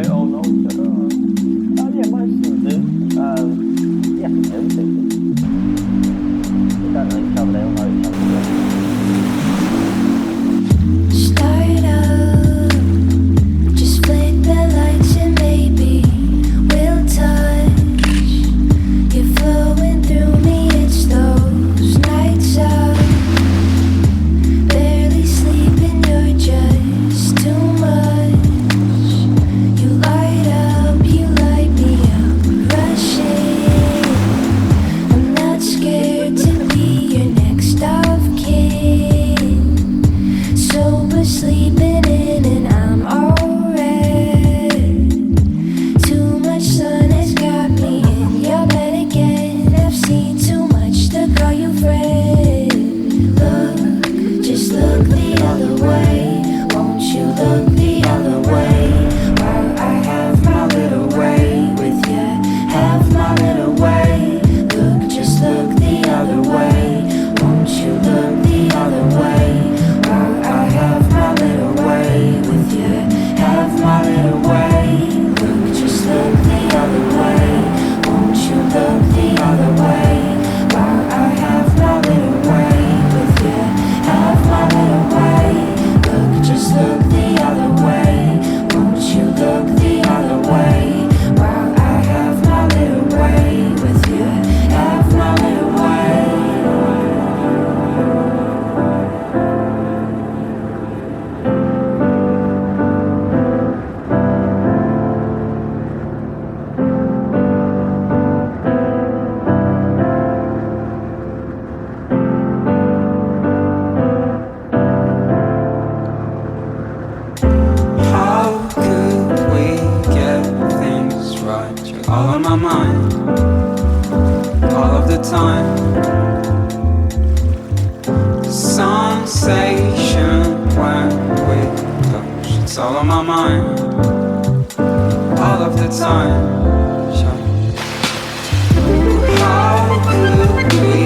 det och något så det var synd jätteosäker. Utan att ta det och ha Start up, just flick the lights and maybe we'll touch. You're flowing through me, it's those nights out. Barely sleeping, you're just too much. You light me up, rushing. I'm not scared to be your next of kin. Sober, sleeping in, and I'm alright. Too much sun has got me in your bed again. I've seen too much to call you friend. Look, just look the other way. Won't you look the other way? While I have my little way with you, have my little way. Look, just look the other way. Won't you look the other way? While I have my little way with you, have my little way. Look, just look the other way. Won't you look the other way? While I have my little way with you, have my little way. Look, just look the other way. Won't you look the other way? While I have my little way with you, have my little way. How could we get things right? You're all on my mind, all of the time. The sensation when we touch, it's all on my mind, all of the time. How could we